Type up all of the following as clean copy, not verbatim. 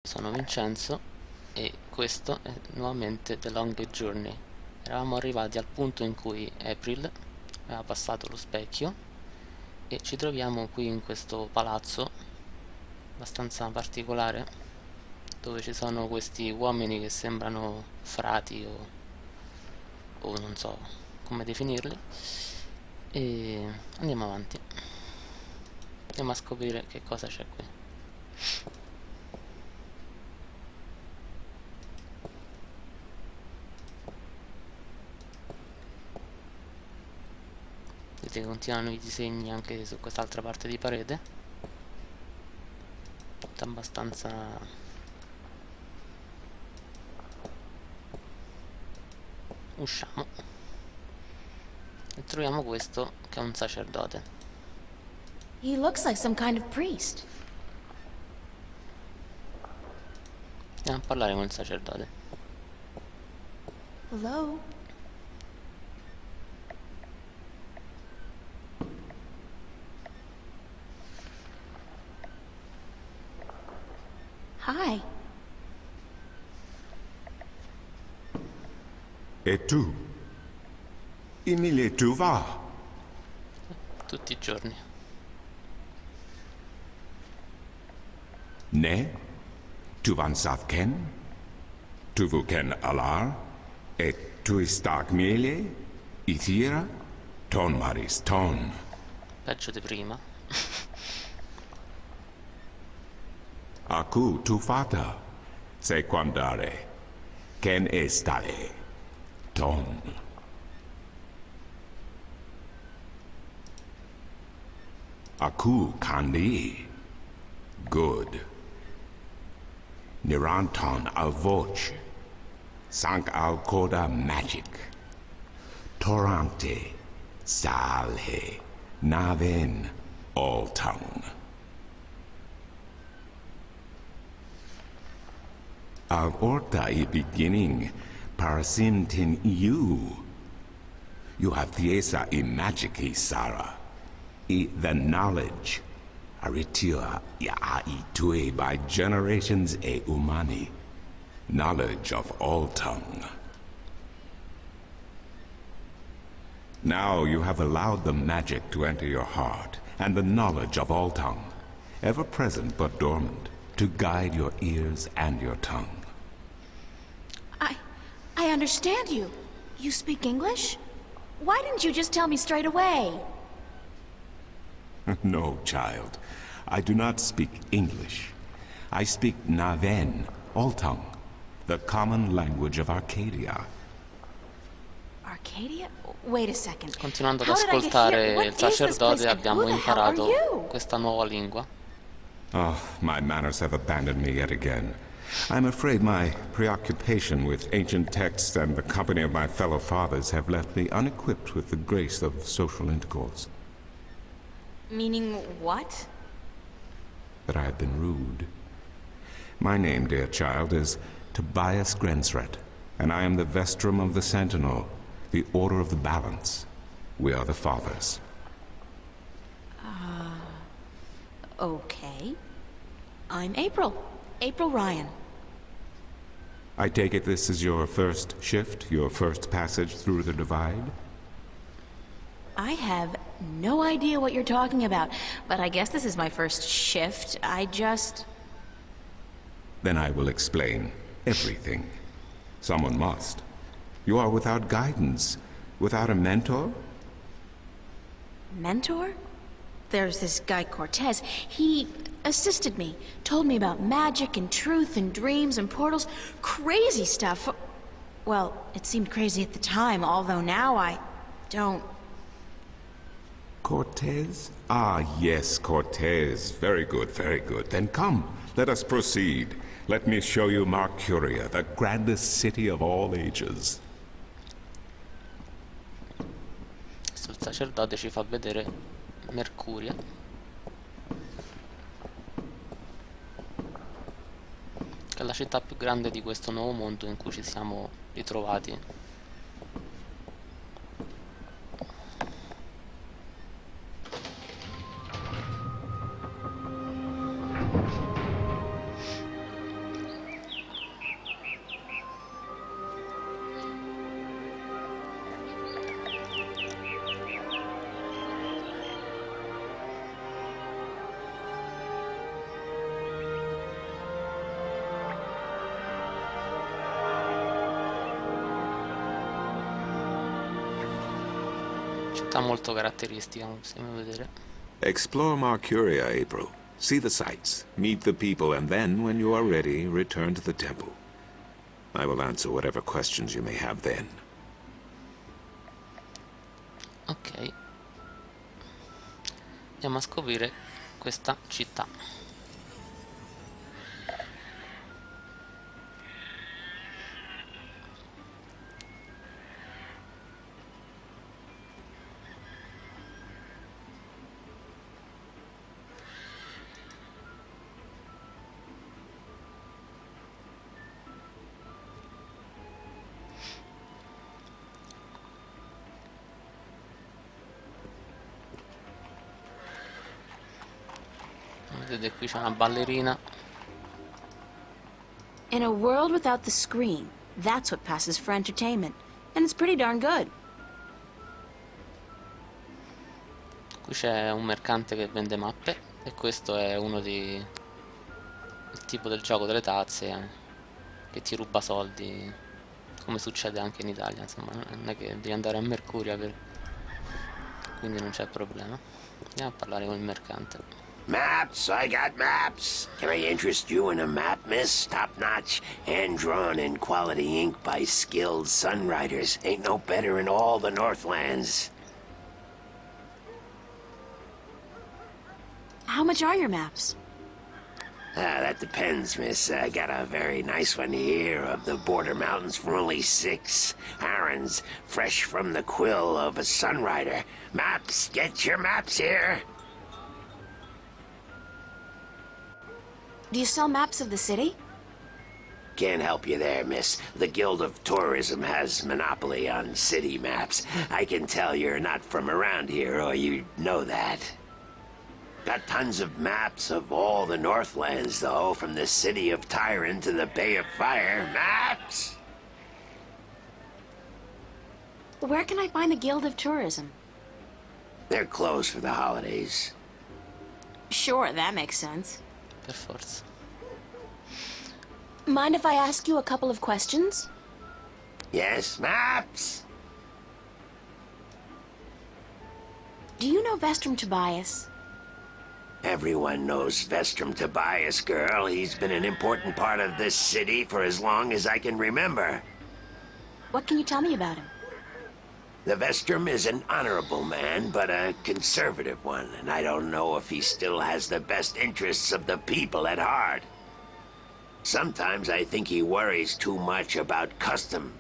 Sono Vincenzo e questo è nuovamente The Longest Journey. Eravamo arrivati al punto in cui April aveva passato lo specchio e ci troviamo qui in questo palazzo abbastanza particolare dove ci sono questi uomini che sembrano frati o non so come definirli, e andiamo avanti, andiamo a scoprire che cosa c'è qui. Vedete che continuano i disegni anche su quest'altra parte di parete. Tutto abbastanza... Usciamo e troviamo questo che è un sacerdote. He looks like some kind of priest. Andiamo a parlare con il sacerdote. Hello? Hi. E tu? Emilie, tu va? Tutti i giorni. Ne? Tu van sath ken? Tu vu ken alar? E tu istak miele? Ithira? Ton maris ton. Peggio di prima. Aku tu fata. Sequandare. Ken estale. Ton. Aku kandi. Good. Niranton al voce. Sank al coda magic. Torante. Salhe. Naven. All tongue. Al orta I beginning. Parasintin you. You have thiesa I magici Sara. I the knowledge. Aritua ya I tue by generations e umani. Knowledge of all tongue. Now you have allowed the magic to enter your heart, and the knowledge of all tongue, ever present but dormant, to guide your ears and your tongue. I understand you. You speak English? Why didn't you just tell me straight away? No, child. I do not speak English. I speak Naven, all tongue, the common language of Arcadia. Arcadia? Wait a second. Continuando ad How did I get here? ascoltare What il is this sacerdote place and abbiamo who the hell are imparato you? questa nuova lingua. Oh, my manners have abandoned me yet again. I'm afraid my preoccupation with ancient texts and the company of my fellow fathers have left me unequipped with the grace of social intercourse. Meaning what? That I have been rude. My name, dear child, is Tobias Grensret, and I am the Vestrum of the Sentinel, the Order of the Balance. We are the Fathers. Okay. I'm April. April Ryan. I take it this is your first shift, your first passage through the Divide? I have no idea what you're talking about, but I guess this is my first shift. Then I will explain everything. Someone must. You are without guidance, without a mentor? Mentor? There's this guy Cortez. He assisted me, told me about magic and truth and dreams and portals. Crazy stuff. Well, it seemed crazy at the time, although now I don't... Cortez? Ah, yes, Cortez. Very good, very good. Then come, let us proceed. Let me show you Mercuria, the grandest city of all ages. Adesso il sacerdote ci fa vedere Mercuria, che è la città più grande di questo nuovo mondo in cui ci siamo ritrovati. tutta molto caratteristica, come possiamo vedere. Explore Marcuria, April. See the sights, meet the people, and then, when you are ready, return to the temple. I will answer whatever questions you may have then. Ok. Andiamo a scoprire questa città. Vedete, qui c'è una ballerina. In a world without the screen, that's what passes for entertainment. And it's pretty darn good. Qui c'è un mercante che vende mappe e questo è uno di... il tipo del gioco delle tazze che ti ruba soldi, come succede anche in Italia, insomma, non è che devi andare a Mercuria per... quindi non c'è problema. Andiamo a parlare con il mercante. Maps, I got maps. Can I interest you in a map, miss? Top-notch, hand-drawn in quality ink by skilled sunwriters. Ain't no better in all the Northlands. How much are your maps? That depends, miss. I got a very nice one here of the border mountains for only 6. Arons, fresh from the quill of a sunwriter. Maps, get your maps here. Do you sell maps of the city? Can't help you there, miss. The Guild of Tourism has monopoly on city maps. I can tell you're not from around here, or you'd know that. Got tons of maps of all the Northlands, though, from the city of Tyron to the Bay of Fire. Maps! Where can I find the Guild of Tourism? They're closed for the holidays. Sure, that makes sense. Per forza. Mind if I ask you a couple of questions? Yes, maps! Do you know Vestrum Tobias? Everyone knows Vestrum Tobias, girl. He's been an important part of this city for as long as I can remember. What can you tell me about him? The Vestrum is an honorable man, but a conservative one, and I don't know if he still has the best interests of the people at heart. Sometimes I think he worries too much about custom.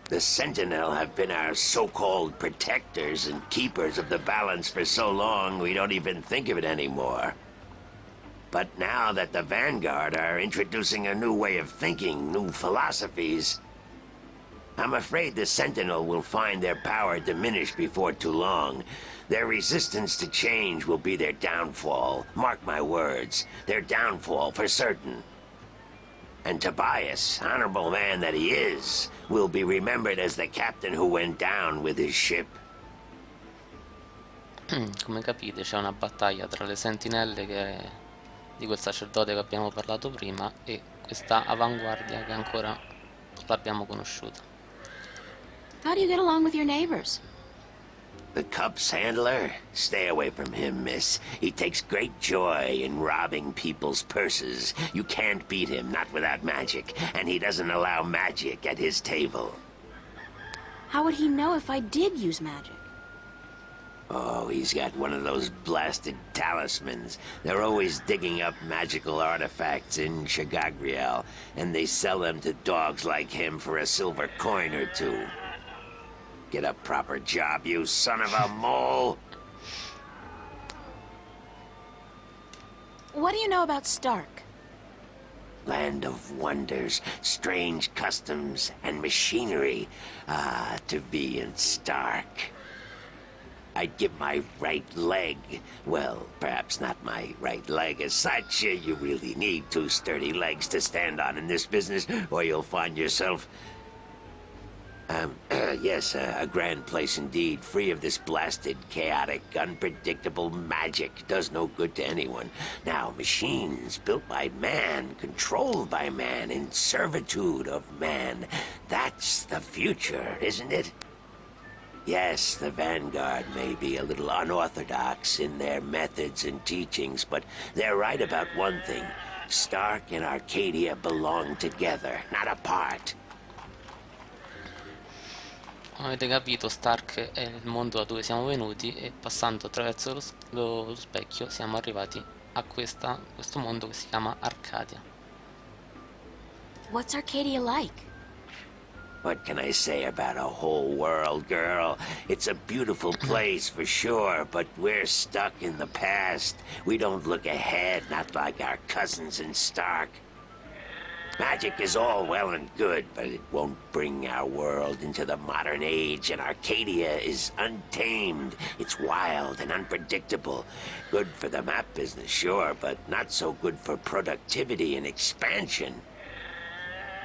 The Sentinel have been our so-called protectors and keepers of the balance for so long we don't even think of it anymore. But now that the Vanguard are introducing a new way of thinking, new philosophies, I'm afraid the Sentinel will find their power diminish before too long. Their resistance to change will be their downfall. Mark my words, their downfall for certain. And Tobias, honorable man that he is, will be remembered as the captain who went down with his ship. Come capite c'è una battaglia tra le sentinelle di quel sacerdote che abbiamo parlato prima e questa avanguardia che ancora non l'abbiamo conosciuta. How do you get along with your neighbors? The Cups handler? Stay away from him, miss. He takes great joy in robbing people's purses. You can't beat him, not without magic, and he doesn't allow magic at his table. How would he know if I did use magic? Oh, he's got one of those blasted talismans. They're always digging up magical artifacts in Shagagriel, and they sell them to dogs like him for a silver coin or two. Get a proper job, you son of a mole! What do you know about Stark? Land of wonders, strange customs, and machinery. Ah, to be in Stark. I'd give my right leg. Well, perhaps not my right leg as such. You really need 2 sturdy legs to stand on in this business, or you'll find yourself... yes, a grand place indeed, free of this blasted, chaotic, unpredictable magic. Does no good to anyone. Now, machines built by man, controlled by man, in servitude of man. That's the future, isn't it? Yes, the Vanguard may be a little unorthodox in their methods and teachings, but they're right about one thing. Stark and Arcadia belong together, not apart. Come avete capito, Stark è il mondo da dove siamo venuti e passando attraverso lo specchio siamo arrivati a questo mondo che si chiama Arcadia. What's Arcadia like? What can I say about a whole world, girl? It's a beautiful place for sure, but we're stuck in the past. We don't look ahead, not like our cousins in Stark. Magic is all well and good, but it won't bring our world into the modern age, and Arcadia is untamed. It's wild and unpredictable. Good for the map business, sure, but not so good for productivity and expansion.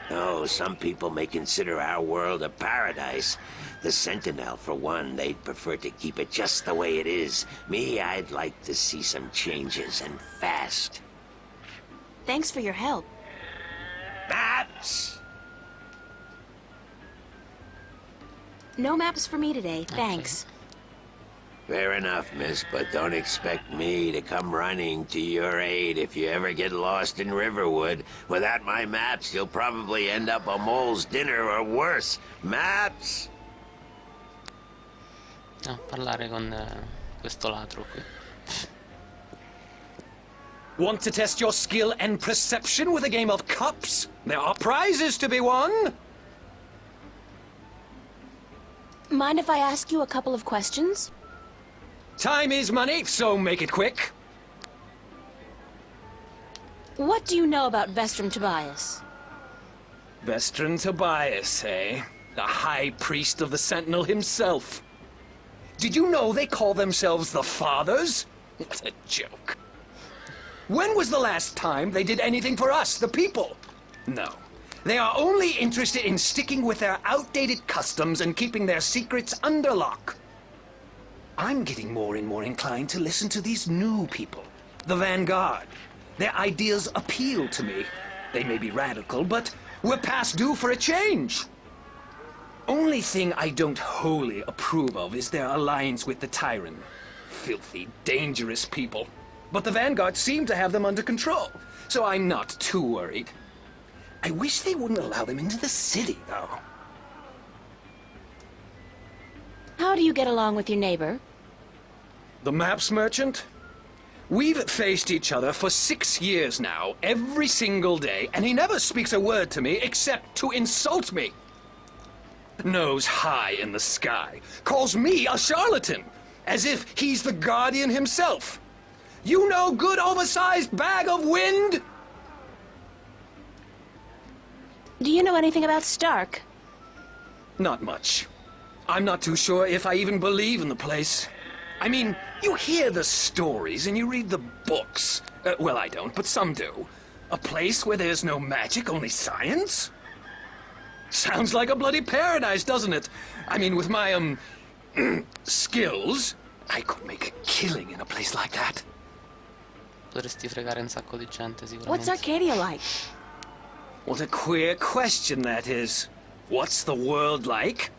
No, some people may consider our world a paradise. The Sentinel, for one, they'd prefer to keep it just the way it is. Me, I'd like to see some changes, and fast. Thanks for your help. Maps! No maps for me today, thanks. Fair enough, miss, but don't expect me to come running to your aid if you ever get lost in Riverwood. Without my maps, you'll probably end up a mole's dinner or worse. Maps? No, parlare con questo ladro qui. Want to test your skill and perception with a game of cups? There are prizes to be won! Mind if I ask you a couple of questions? Time is money, so make it quick. What do you know about Vestrum Tobias? Vestron Tobias, eh? The High Priest of the Sentinel himself. Did you know they call themselves the Fathers? What a joke. When was the last time they did anything for us, the people? No. They are only interested in sticking with their outdated customs and keeping their secrets under lock. I'm getting more and more inclined to listen to these new people, the Vanguard. Their ideas appeal to me. They may be radical, but we're past due for a change. Only thing I don't wholly approve of is their alliance with the Tyrant. Filthy, dangerous people. But the Vanguard seem to have them under control, so I'm not too worried. I wish they wouldn't allow them into the city, though. How do you get along with your neighbor? The maps merchant? We've faced each other for 6 years now, every single day, and he never speaks a word to me except to insult me. Nose high in the sky, calls me a charlatan, as if he's the Guardian himself. You know, good oversized bag of wind? Do you know anything about Stark? Not much. I'm not too sure if I even believe in the place. I mean, you hear the stories and you read the books. Well, I don't, but some do. A place where there's no magic, only science? Sounds like a bloody paradise, doesn't it? I mean, with my, skills, I could make a killing in a place like that. Potresti fregare un sacco di gente, sicuramente. What's Arcadia like? What a queer question that is. What's the world like?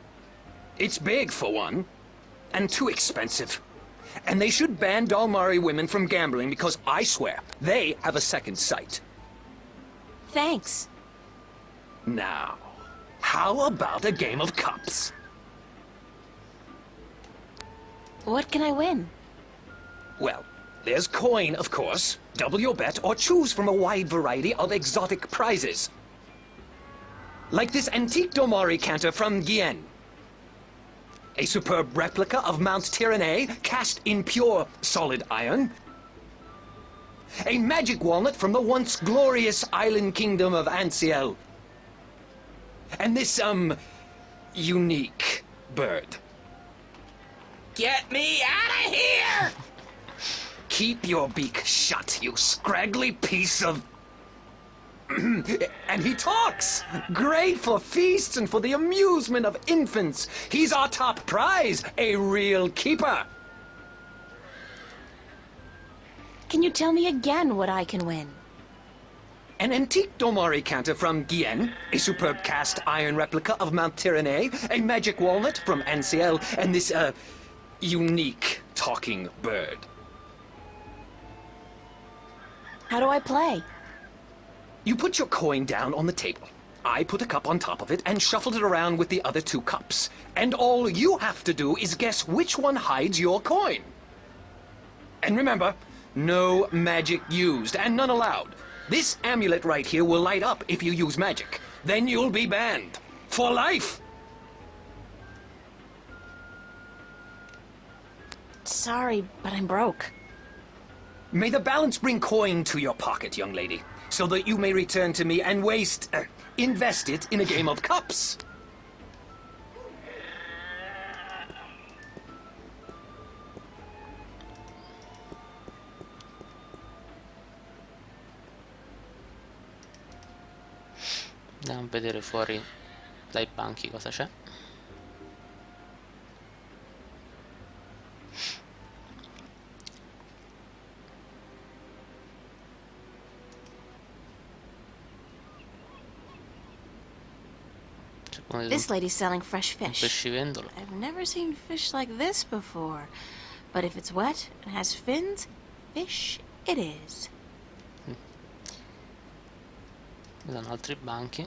It's big, for one, and too expensive. And they should ban Dalmari women from gambling because I swear, they have a second sight. Thanks. Now, how about a game of cups? What can I win? Well, there's coin, of course. Double your bet or choose from a wide variety of exotic prizes. Like this antique Domari canter from Gien. A superb replica of Mount Tyranny, cast in pure solid iron. A magic walnut from the once glorious island kingdom of Ansiel. And this, unique bird. Get me out of here! Keep your beak shut, you scraggly piece of... And he talks! Great for feasts and for the amusement of infants. He's our top prize, a real keeper. Can you tell me again what I can win? An antique Domari canter from Guyenne, a superb cast iron replica of Mount Tyranny, a magic walnut from Anciel, and this, unique talking bird. How do I play? You put your coin down on the table. I put a cup on top of it and shuffle it around with the other 2 cups. And all you have to do is guess which one hides your coin. And remember, no magic used, and none allowed. This amulet right here will light up if you use magic. Then you'll be banned. For life! Sorry, but I'm broke. May the balance bring coin to your pocket, young lady, so that you may return to me and invest it in a game of cups. Andiamo a vedere fuori dai banchi cosa c'è. C'è come This lady's selling fresh un fish. pescivendolo. I've never seen fish like this before. But if it's wet and has fins, fish it is. Ci sono altri banchi.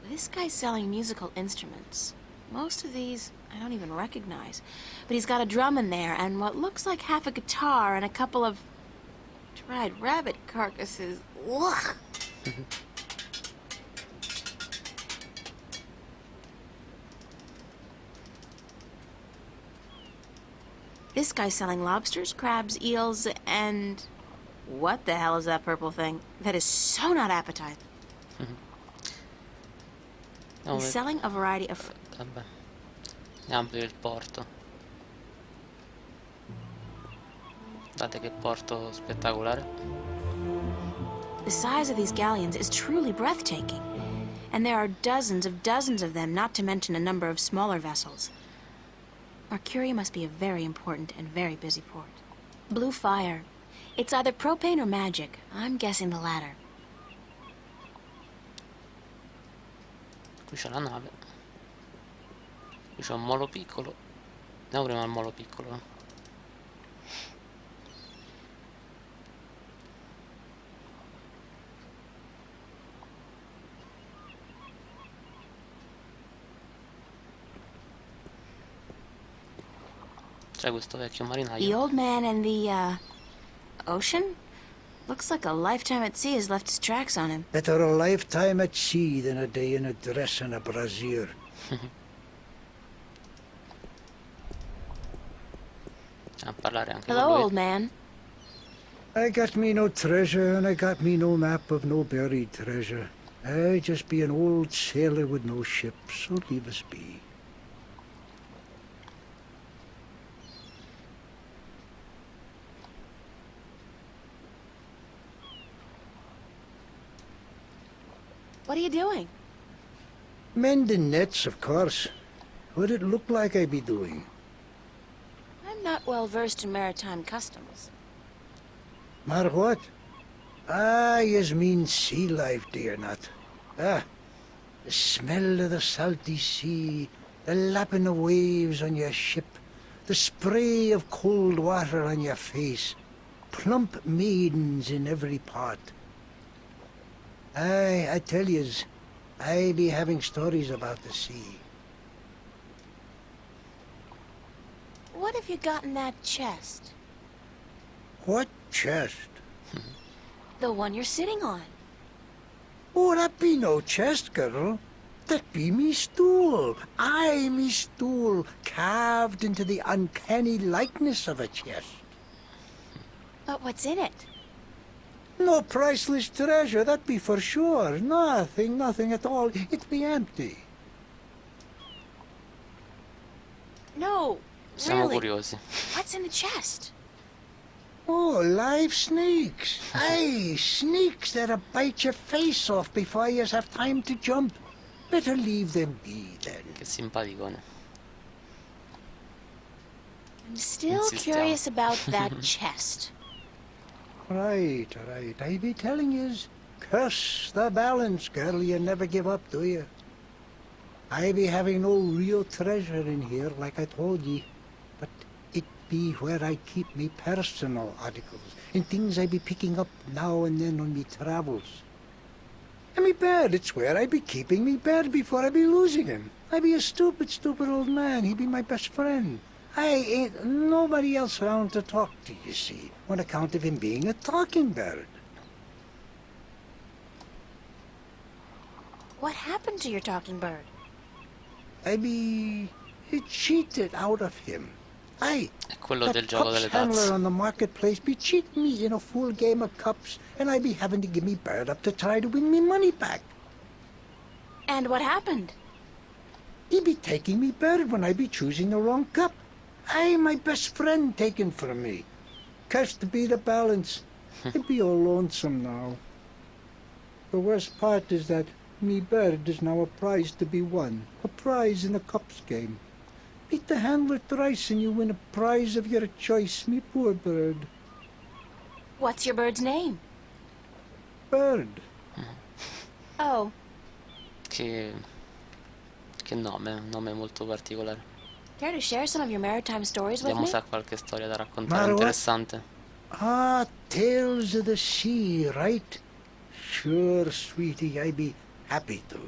This guy's selling musical instruments. Most of these I don't even recognize. But he's got a drum in there and what looks like half a guitar and a couple of dried rabbit carcasses. Ugh. This guy's selling lobsters, crabs, eels, and... What the hell is that purple thing? That is so not appetizing. Andiamo He's selling a variety of... Vabbè. Andiamo per il porto. Guardate che porto spettacolare. The size of these galleons is truly breathtaking. And there are dozens of them, not to mention a number of smaller vessels. Arcadia must be a very important and very busy port. Blue fire. It's either propane or magic. I'm guessing the latter. Qui c'è la nave. Qui c'è un molo piccolo. Andiamo prima al molo piccolo. C'è questo vecchio The marinaio. old man and the, ocean? Looks like a lifetime at sea has left its tracks on him. Better a lifetime at sea than a day in a dress and a brassiere. A parlare anche con Hello, lui. old man. I got me no treasure, and I got me no map of no buried treasure. I just be an old sailor with no ship, so leave us be. What are you doing? Mending nets, of course. What'd it look like I be doing? I'm not well versed in maritime customs. Mar what? Ah, yous mean sea life, dear not. Ah, the smell of the salty sea, the lapping of waves on your ship, the spray of cold water on your face, plump maidens in every part. Aye, I tell yous, I be having stories about the sea. What have you got in that chest? What chest? The one you're sitting on. Oh, that be no chest, girl. That be me stool. Aye, me stool, carved into the uncanny likeness of a chest. But what's in it? No priceless treasure, that be for sure. Nothing at all. It be empty. No, Siamo really. curiosi. What's in the chest? Oh, live snakes. Aye, snakes that'll bite your face off before you have time to jump. Better leave them be, then. Che simpaticone. I'm still Insistiamo. curious about that chest. Right, right. I be telling yous, curse the balance, girl. You never give up, do you? I be having no real treasure in here, like I told ye. But it be where I keep me personal articles, and things I be picking up now and then on me travels. And me bed, it's where I be keeping me bed before I be losing him. I be a stupid, stupid old man. He be my best friend. I ain't nobody else around to talk to, you see, on account of him being a talking bird. What happened to your talking bird? I be cheated out of him. È quello del That gioco cups delle handler tazze. on the marketplace be cheating me in a full game of cups, and I be having to give me bird up to try to win me money back. And what happened? He be taking me bird when I be choosing the wrong cup. My best friend taken from me. Cursed be the balance. I be all lonesome now. The worst part is that me bird is now a prize to be won. A prize in the cups game. Beat the handler thrice and you win a prize of your choice, me poor bird. What's your bird's name? Bird. Oh, Che nome, un nome molto particolare. care to share some of your maritime stories with Vediamo me? se ha qualche storia da raccontare Maro, what? interessante. Ah, tales of the sea, right? Sure, sweetie, I be happy to.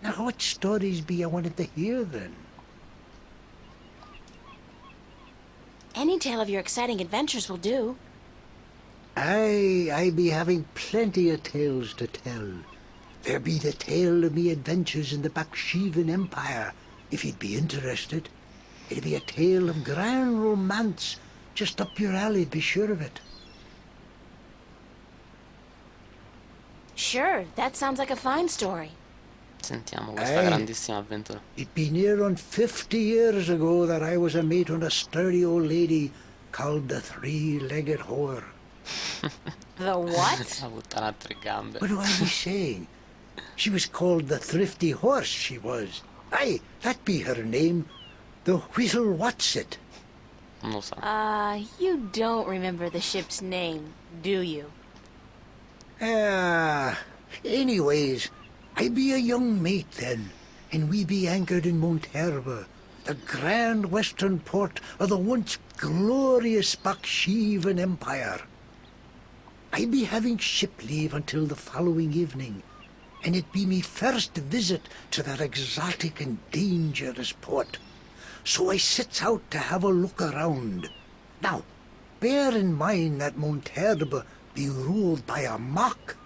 Now, what stories be I wanted to hear then? Any tale of your exciting adventures will do. I be having plenty of tales to tell. There be the tale of me adventures in the Baksheevan Empire, if you'd be interested. It'd be a tale of grand romance, just up your alley, be sure of it. Sure, that sounds like a fine story. Sentiamo questa Ehi. grandissima avventura. It be near on 50 years ago that I was a mate on a sturdy old lady called the Three-Legged Whore. The what? La puttana a tre gambe. What do I be saying? She was called the Thrifty Horse, she was. Aye, that be her name. The Whittle What's-It. Non lo so. You don't remember the ship's name, do you? Anyways, I be a young mate then, and we be anchored in Monterba, the grand western port of the once glorious Baksheevan Empire. I be having ship leave until the following evening, and it be me first visit to that exotic and dangerous port. So I sets out to have a look around. Now, bear in mind that Monterba be ruled by a mock.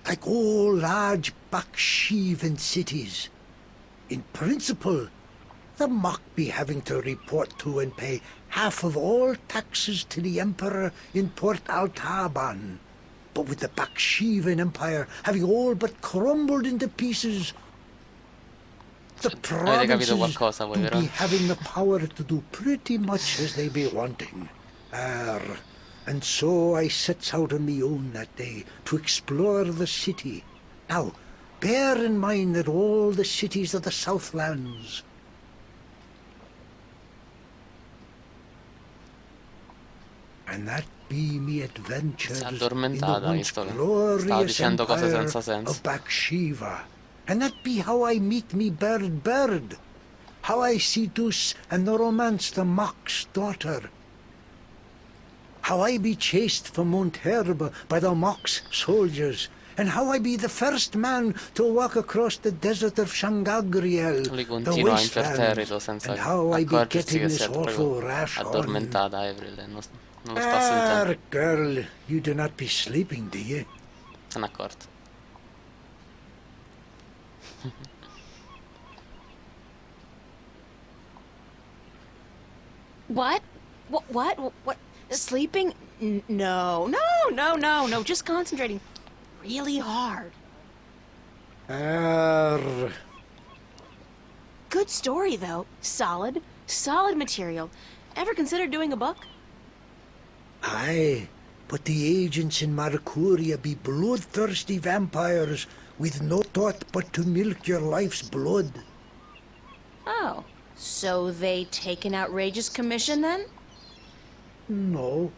Like all large Baksheevan cities. In principle, the mock be having to report to and pay half of all taxes to the Emperor in Port Altaban. But with the Baksheevan Empire having all but crumbled into pieces, the Avete capito provinces qualcosa voi, do vero? be having the power to do pretty much as they be wanting. And so I sets out on me own that day to explore the city. Now, bear in mind that all the cities of the Southlands, and that be me adventures Si è in the addormentata, once visto che stava glorious dicendo cose empire senza senso. of Bakshiva. And that be how I meet me bird, how I seduce and romance the mock's daughter, how I be chased from Monterba by the mock's soldiers, and how I be the first man to walk across the desert of Shangagriel, Lui the continua wasteland, imperterrito senza and how I be accorgersi getting che si this è awful proprio rash on. addormentata Avril e non lo sta sentendo. Girl, you do not be sleeping, do you? Se n'è accorto. What? What? Sleeping? No. Just concentrating really hard. Good story, though. Solid material. Ever considered doing a book? Aye, but the agents in Marcuria be bloodthirsty vampires with no thought but to milk your life's blood. Oh, So they take an outrageous commission then? No.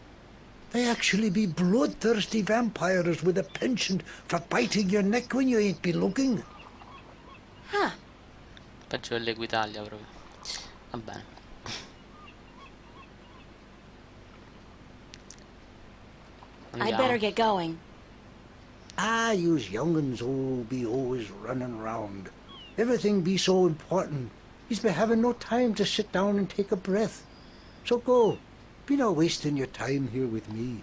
They actually be bloodthirsty vampires with a penchant for biting your neck when you ain't be looking. Huh. Peggio dell'Equitalia proprio. Va bene. I better get going. Ah, yous young'uns all be always running round. Everything be so important. Yous be having no time to sit down and take a breath. So go. Be not wasting your time here with me.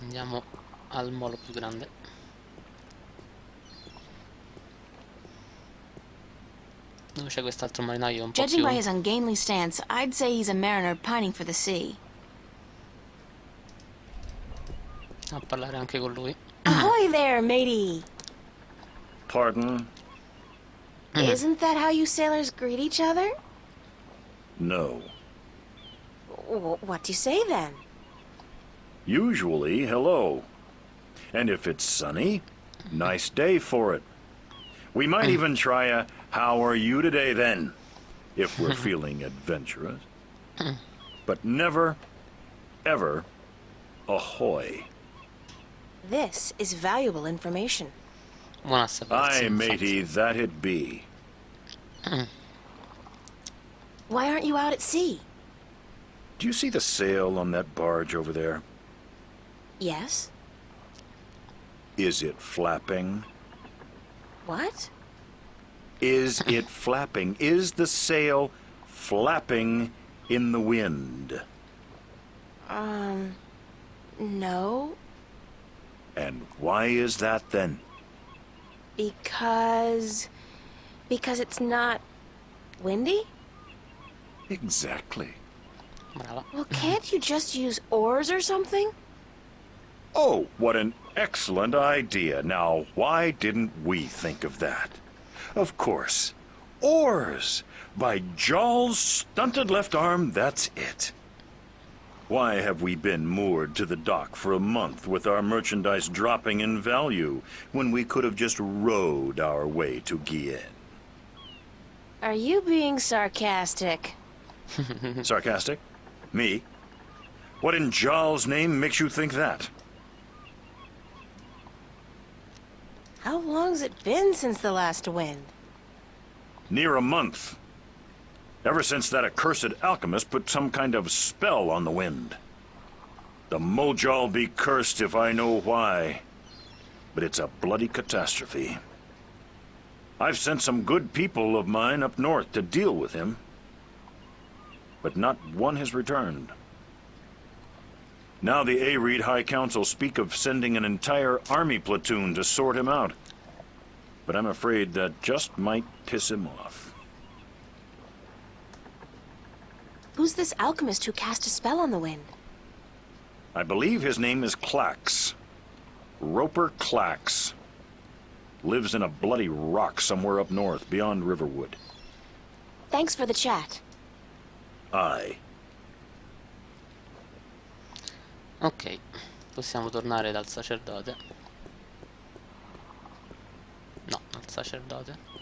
Andiamo al molo più grande. Dove c'è quest'altro marinaio un po' Judging più... by his ungainly stance, I'd say he's a mariner pining for the sea. a parlare anche con lui. Ahoy there, matey! Pardon? Isn't that how you sailors greet each other? No. What do you say then? Usually, hello. And if it's sunny, nice day for it. We might even try a "How are you today then?" if we're feeling adventurous. But never, ever, ahoy. This is valuable information. Buona sapersi, Aye, infatti. matey, that it be. Why aren't you out at sea? Do you see the sail on that barge over there? Yes? Is it flapping? What? Is it flapping? Is the sail flapping in the wind? No. And why is that then? Because it's not windy? Exactly. Brava. Well, can't you just use oars or something? Oh, what an excellent idea. Now, why didn't we think of that? Of course. Oars! By Jaw's stunted left arm, that's it. Why have we been moored to the dock for a month with our merchandise dropping in value when we could have just rowed our way to Guienne? Are you being sarcastic? Sarcastic? Me? What in Jaw's name makes you think that? How long's it been since the last wind? Near a month. Ever since that accursed alchemist put some kind of spell on the wind. The Moja'll be cursed if I know why. But it's a bloody catastrophe. I've sent some good people of mine up north to deal with him. But not one has returned. Now the Areed High Council speak of sending an entire army platoon to sort him out. But I'm afraid that just might piss him off. Who's this alchemist who cast a spell on the wind? I believe his name is Clax. Roper Clax. Lives in a bloody rock somewhere up north, beyond Riverwood. Thanks for the chat. Aye. Ok, possiamo tornare dal sacerdote. No, dal sacerdote.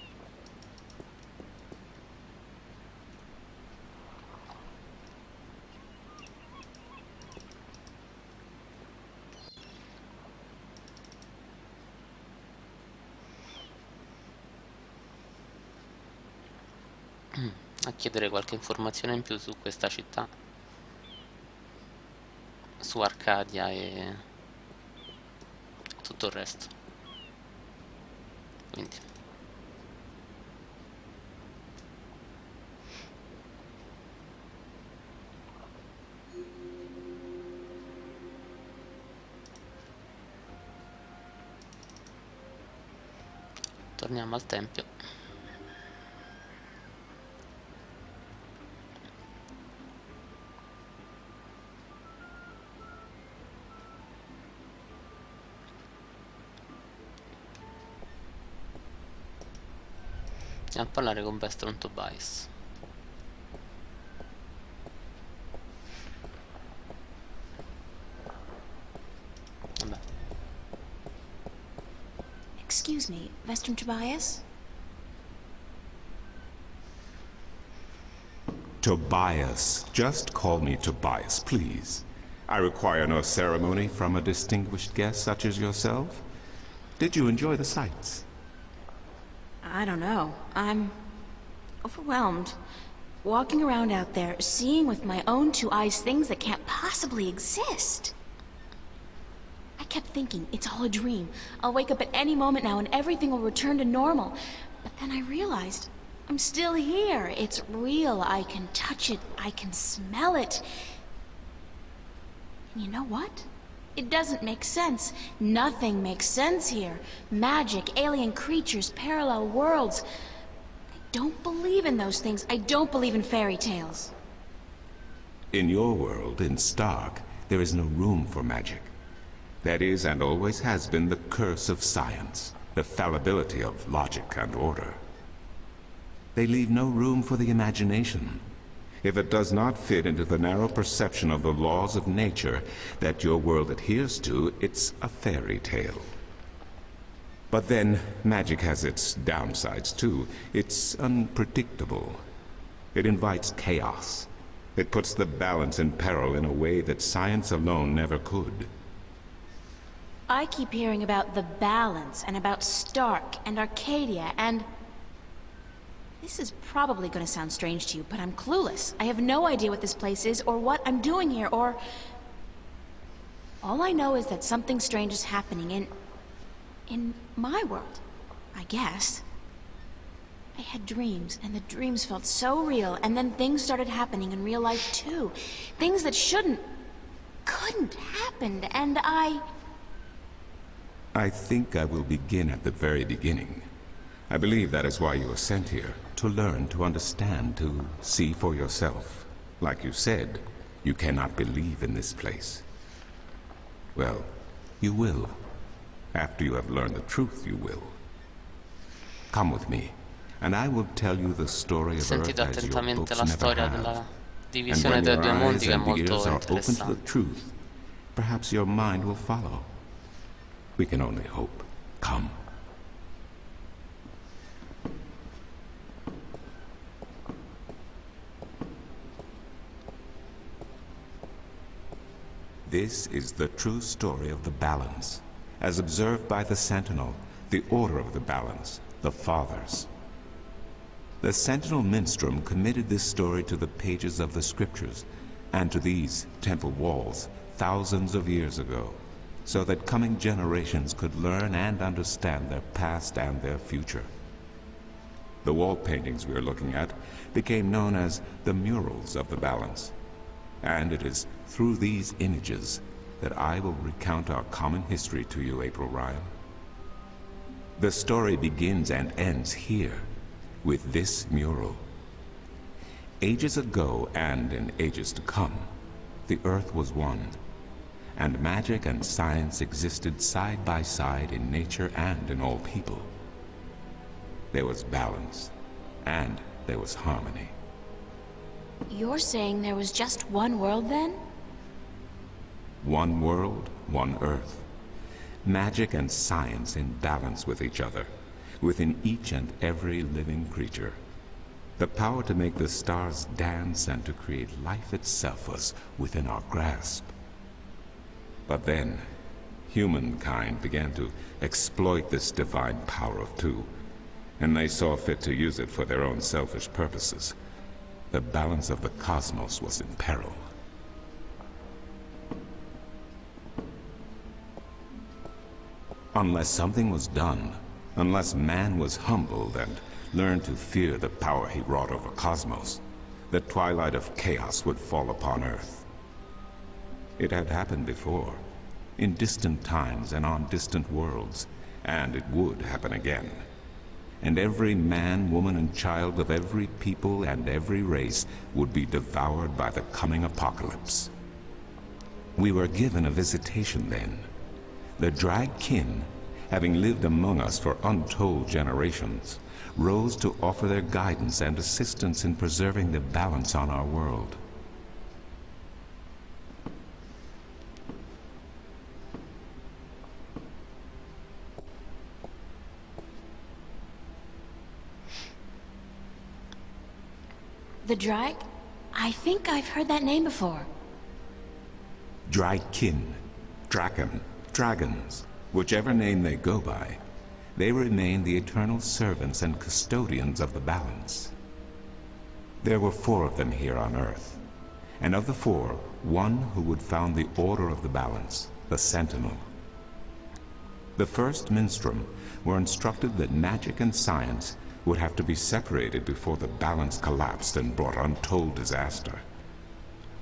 A chiedere qualche informazione in più su questa città, su Arcadia e tutto il resto. Quindi torniamo al tempio. E a parlare con Vestron Tobias. Excuse me, Vestrum Tobias? Tobias. Just call me Tobias, please. I require no ceremony from a distinguished guest such as yourself. Did you enjoy the sights? I don't know. I'm overwhelmed. Walking around out there, seeing with my own two eyes things that can't possibly exist. I kept thinking, it's all a dream. I'll wake up at any moment now and everything will return to normal. But then I realized, I'm still here. It's real. I can touch it. I can smell it. And you know what? It doesn't make sense. Nothing makes sense here. Magic, alien creatures, parallel worlds. I don't believe in those things. I don't believe in fairy tales. In your world, in Stark, there is no room for magic. That is, and always has been, the curse of science, the fallibility of logic and order. They leave no room for the imagination. If it does not fit into the narrow perception of the laws of nature that your world adheres to, it's a fairy tale. But then, magic has its downsides too. It's unpredictable. It invites chaos. It puts the balance in peril in a way that science alone never could. I keep hearing about the balance, and about Stark, and Arcadia, and... This is probably gonna sound strange to you, but I'm clueless. I have no idea what this place is, or what I'm doing here, or... All I know is that something strange is happening in my world, I guess. I had dreams, and the dreams felt so real, and then things started happening in real life too. Things that couldn't happen, and I think I will begin at the very beginning. I believe that is why you were sent here, to learn, to understand, to see for yourself. Like you said, you cannot believe in this place. Well, you will. After you have learned the truth, you will. Come with me, and I will tell you the story of Earth Sentite as your attentamente books la never storia have. della And divisione when dei your due mondi, eyes che è and ears molto are open to the interessante. truth, perhaps your mind will follow. We can only hope. Come. This is the true story of the balance, as observed by the Sentinel, the order of the balance, the Fathers. The Sentinel Minstrom committed this story to the pages of the scriptures and to these temple walls thousands of years ago, so that coming generations could learn and understand their past and their future. The wall paintings we are looking at became known as the murals of the balance, and it is through these images that I will recount our common history to you, April Ryan. The story begins and ends here, with this mural. Ages ago, and in ages to come, the Earth was one, and magic and science existed side by side in nature and in all people. There was balance, and there was harmony. You're saying there was just one world then? One world, one Earth. Magic and science in balance with each other, within each and every living creature. The power to make the stars dance and to create life itself was within our grasp. But then, humankind began to exploit this divine power of two, and they saw fit to use it for their own selfish purposes. The balance of the cosmos was in peril. Unless something was done, unless man was humbled and learned to fear the power he wrought over cosmos, the twilight of chaos would fall upon Earth. It had happened before, in distant times and on distant worlds, and it would happen again. And every man, woman, and child of every people and every race would be devoured by the coming apocalypse. We were given a visitation then. The Drag Kin, having lived among us for untold generations, rose to offer their guidance and assistance in preserving the balance on our world. The Drag? I think I've heard that name before. Drykin, Draken, Dragons, whichever name they go by, they remain the eternal servants and custodians of the balance. There were 4 of them here on Earth, and of the 4, one who would found the order of the balance, the Sentinel. The first Minstrum were instructed that magic and science would have to be separated before the balance collapsed and brought untold disaster.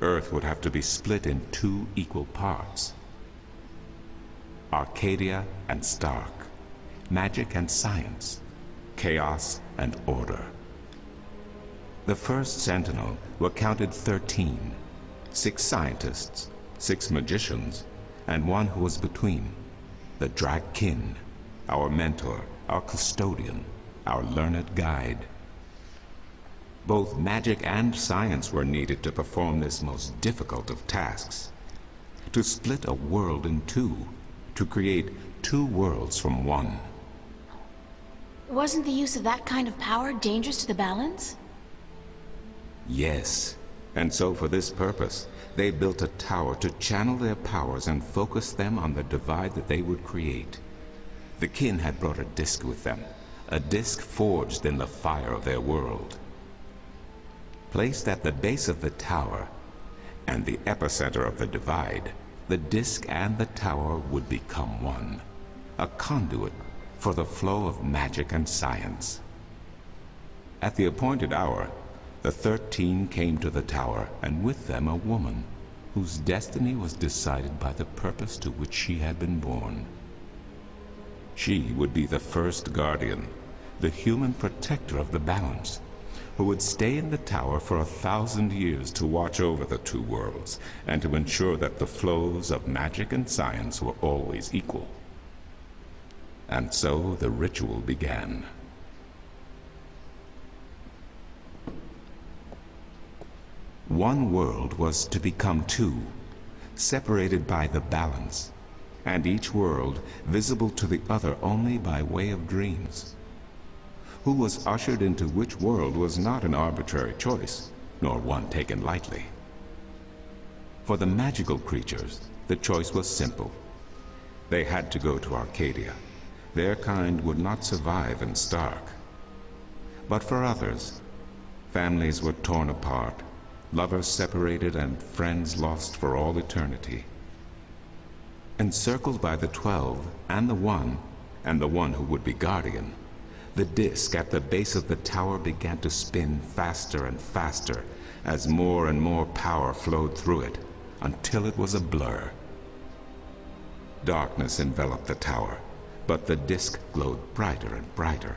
Earth would have to be split in 2 equal parts. Arcadia and Stark, magic and science, chaos and order. The first Sentinel were counted 13, 6 scientists, 6 magicians, and one who was between, the Dragkin, our mentor, our custodian, our learned guide. Both magic and science were needed to perform this most difficult of tasks, to split a world in 2, to create 2 worlds from one. Wasn't the use of that kind of power dangerous to the balance? Yes, and so for this purpose, they built a tower to channel their powers and focus them on the divide that they would create. The kin had brought a disc with them, a disc forged in the fire of their world. Placed at the base of the tower, and the epicenter of the divide, the disc and the tower would become one, a conduit for the flow of magic and science. At the appointed hour, the 13 came to the tower, and with them a woman, whose destiny was decided by the purpose to which she had been born. She would be the first guardian, the human protector of the balance, who would stay in the tower for 1,000 years to watch over the 2 worlds, and to ensure that the flows of magic and science were always equal. And so the ritual began. One world was to become 2, separated by the balance, and each world visible to the other only by way of dreams. Who was ushered into which world was not an arbitrary choice, nor one taken lightly. For the magical creatures, the choice was simple. They had to go to Arcadia. Their kind would not survive in Stark. But for others, families were torn apart, lovers separated, and friends lost for all eternity. Encircled by the 12 and the one who would be guardian, the disc at the base of the tower began to spin faster and faster as more and more power flowed through it, until it was a blur. Darkness enveloped the tower, but the disc glowed brighter and brighter.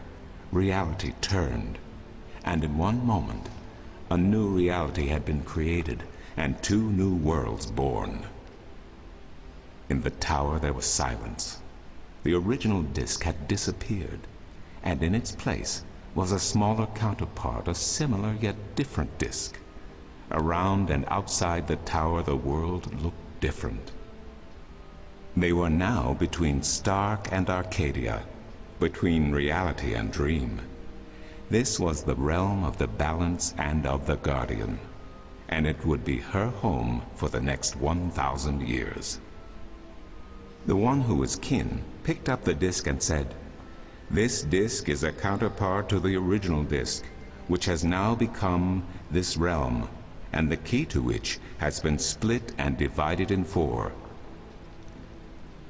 Reality turned, and in one moment, a new reality had been created, and 2 new worlds born. In the tower there was silence. The original disc had disappeared, and in its place was a smaller counterpart, a similar yet different disc. Around and outside the tower the world looked different. They were now between Stark and Arcadia, between reality and dream. This was the realm of the balance and of the guardian, and it would be her home for the next 1,000 years. The one who was kin picked up the disc and said, "This disc is a counterpart to the original disc, which has now become this realm, and the key to which has been split and divided in 4.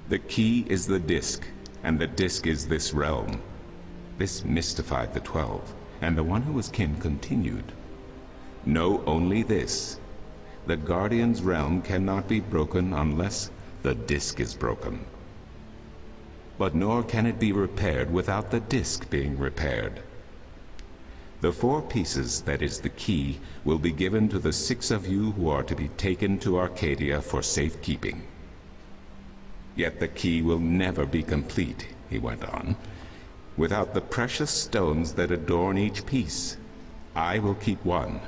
The key is the disc, and the disc is this realm." This mystified the 12, and the one who was kin continued, "Know only this. The Guardian's realm cannot be broken unless the disc is broken. But nor can it be repaired without the disc being repaired. The 4 pieces, that is the key, will be given to the 6 of you who are to be taken to Arcadia for safekeeping. Yet the key will never be complete," he went on, "without the precious stones that adorn each piece. I will keep 1,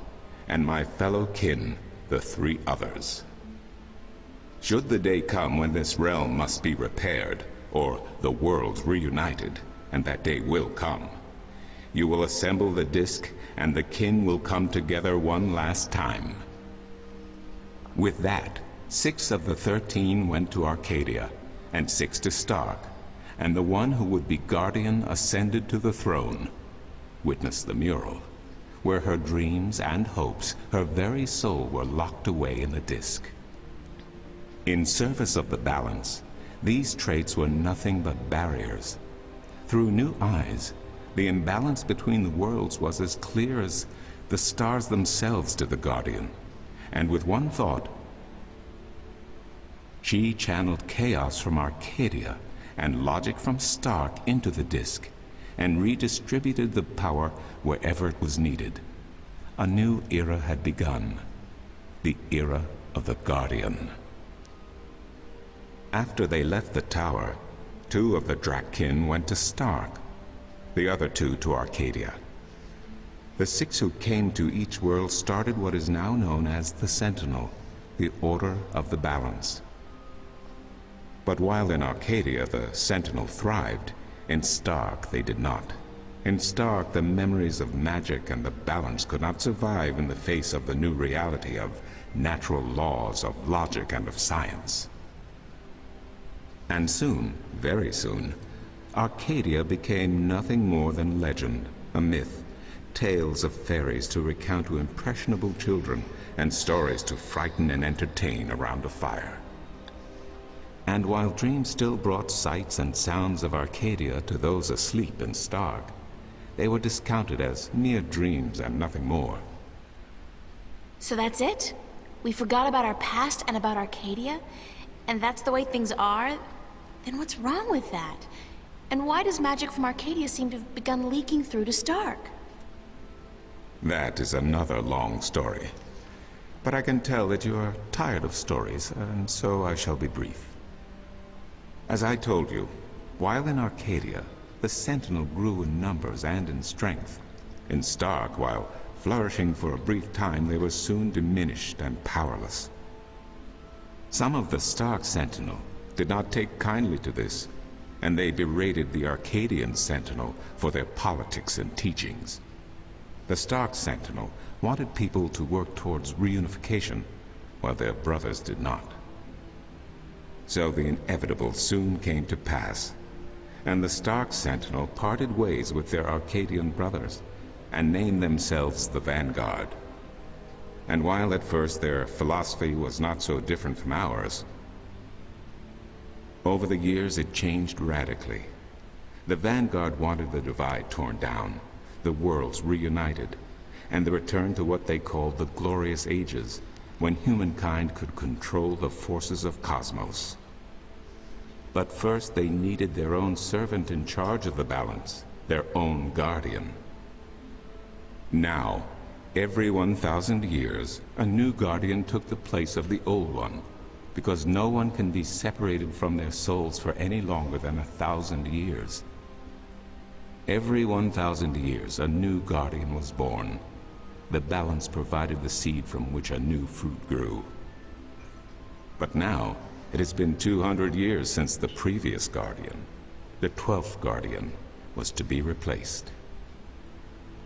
and my fellow kin the 3 others. Should the day come when this realm must be repaired, or the worlds reunited, and that day will come, You will assemble the disc, and the kin will come together one last time. With that, 6 of the 13 went to Arcadia, and 6 to Stark, and the one who would be guardian ascended to the throne. Witness the mural, where her dreams and hopes, her very soul, were locked away in the disc. In service of the balance, these traits were nothing but barriers. Through new eyes, the imbalance between the worlds was as clear as the stars themselves to the Guardian. And with one thought, she channeled chaos from Arcadia and logic from Stark into the disc, and redistributed the power wherever it was needed. A new era had begun, the era of the Guardian. After they left the tower, 2 of the Drakkin went to Stark, the other 2 to Arcadia. The 6 who came to each world started what is now known as the Sentinel, the Order of the Balance. But while in Arcadia the Sentinel thrived, in Stark they did not. In Stark, the memories of magic and the balance could not survive in the face of the new reality of natural laws, of logic, and of science. And soon, very soon, Arcadia became nothing more than legend, a myth, tales of fairies to recount to impressionable children, and stories to frighten and entertain around a fire. And while dreams still brought sights and sounds of Arcadia to those asleep in Stark, they were discounted as mere dreams and nothing more. So that's it? We forgot about our past and about Arcadia? And that's the way things are? Then what's wrong with that? And why does magic from Arcadia seem to have begun leaking through to Stark? That is another long story. But I can tell that you are tired of stories, and so I shall be brief. As I told you, while in Arcadia, the Sentinel grew in numbers and in strength. In Stark, while flourishing for a brief time, they were soon diminished and powerless. Some of the Stark Sentinel did not take kindly to this, and they berated the Arcadian Sentinel for their politics and teachings. The Stark Sentinel wanted people to work towards reunification, while their brothers did not. So the inevitable soon came to pass, and the Stark Sentinel parted ways with their Arcadian brothers, and named themselves the Vanguard. And while at first their philosophy was not so different from ours, over the years it changed radically. The Vanguard wanted the divide torn down, the worlds reunited, and the return to what they called the Glorious Ages, when humankind could control the forces of cosmos. But first they needed their own servant in charge of the balance, their own guardian. Now, every 1,000 years, a new guardian took the place of the old one, because no one can be separated from their souls for any longer than 1,000 years. Every 1,000 years, a new guardian was born. The balance provided the seed from which a new fruit grew. But now, it has been 200 years since the previous guardian, the 12th guardian, was to be replaced.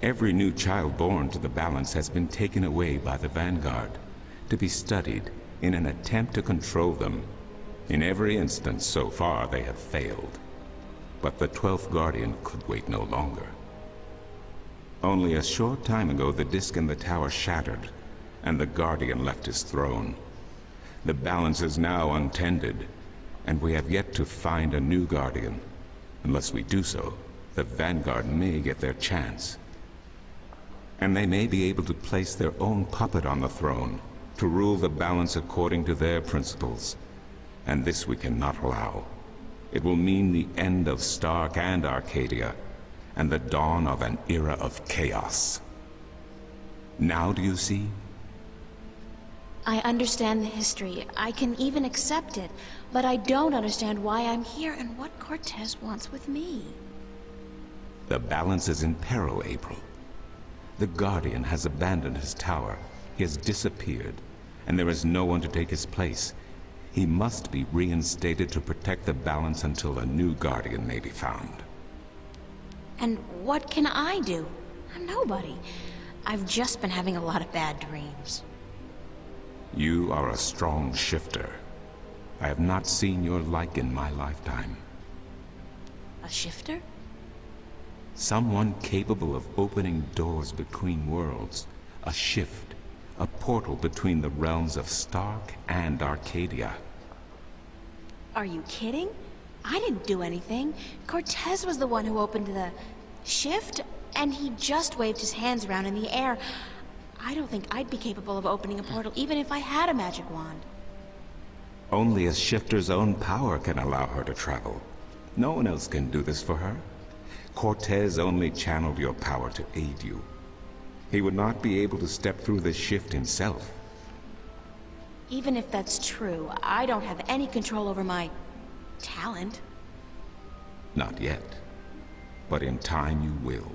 Every new child born to the balance has been taken away by the Vanguard, to be studied in an attempt to control them. In every instance so far they have failed. But the 12th guardian could wait no longer. Only a short time ago the disc in the tower shattered, and the guardian left his throne. The balance is now untended, and we have yet to find a new guardian. Unless we do so, the Vanguard may get their chance. And they may be able to place their own puppet on the throne, to rule the balance according to their principles. And this we cannot allow. It will mean the end of Stark and Arcadia, and the dawn of an era of chaos. Now do you see? I understand the history. I can even accept it. But I don't understand why I'm here and what Cortez wants with me. The balance is in peril, April. The Guardian has abandoned his tower. He has disappeared, and there is no one to take his place. He must be reinstated to protect the balance until a new Guardian may be found. And what can I do? I'm nobody. I've just been having a lot of bad dreams. You are a strong shifter. I have not seen your like in my lifetime. A shifter? Someone capable of opening doors between worlds. A shift. A portal between the realms of Stark and Arcadia. Are you kidding? I didn't do anything. Cortez was the one who opened the shift, and he just waved his hands around in the air. I don't think I'd be capable of opening a portal even if I had a magic wand. Only a shifter's own power can allow her to travel. No one else can do this for her. Cortez only channeled your power to aid you. He would not be able to step through this shift himself. Even if that's true, I don't have any control over my talent. Not yet. But in time you will.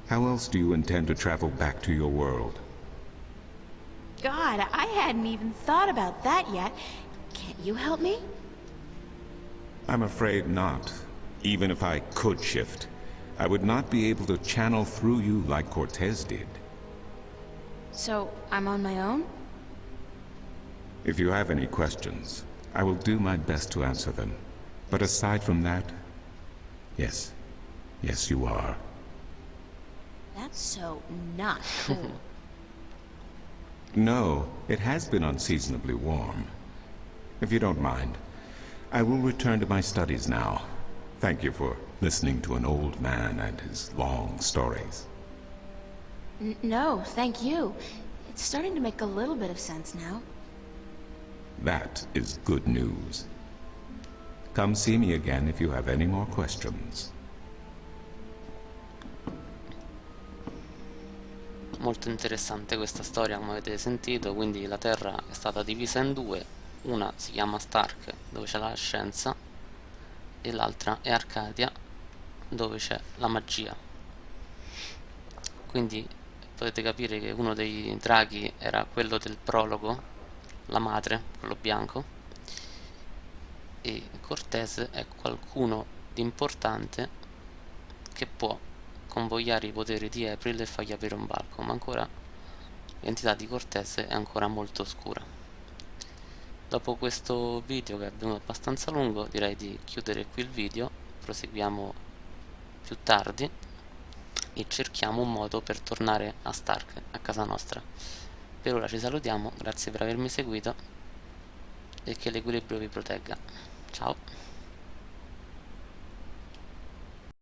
How else do you intend to travel back to your world? God, I hadn't even thought about that yet. Can't you help me? I'm afraid not. Even if I could shift, I would not be able to channel through you like Cortez did. So, I'm on my own? If you have any questions, I will do my best to answer them. But aside from that, yes. Yes, you are. That's so not cool. No, it has been unseasonably warm. If you don't mind, I will return to my studies now. Thank you for listening to an old man and his long stories. No, thank you. It's starting to make a little bit of sense now. That is good news. Come see me again if you have any more questions. Molto interessante questa storia, come avete sentito. Quindi la Terra è stata divisa in due, una si chiama Stark, dove c'è la scienza, e l'altra è Arcadia, dove c'è la magia. Quindi potete capire che uno dei draghi era quello del prologo, la madre, quello bianco, e Cortez è qualcuno di importante che può convogliare i poteri di April e fargli aprire un balcone, ma ancora l'entità di Cortez è ancora molto oscura. Dopo questo video, che è venuto abbastanza lungo, direi di chiudere qui il video. Proseguiamo più tardi e cerchiamo un modo per tornare a Stark, a casa nostra. Per ora ci salutiamo, grazie per avermi seguito e che l'equilibrio vi protegga. Ciao!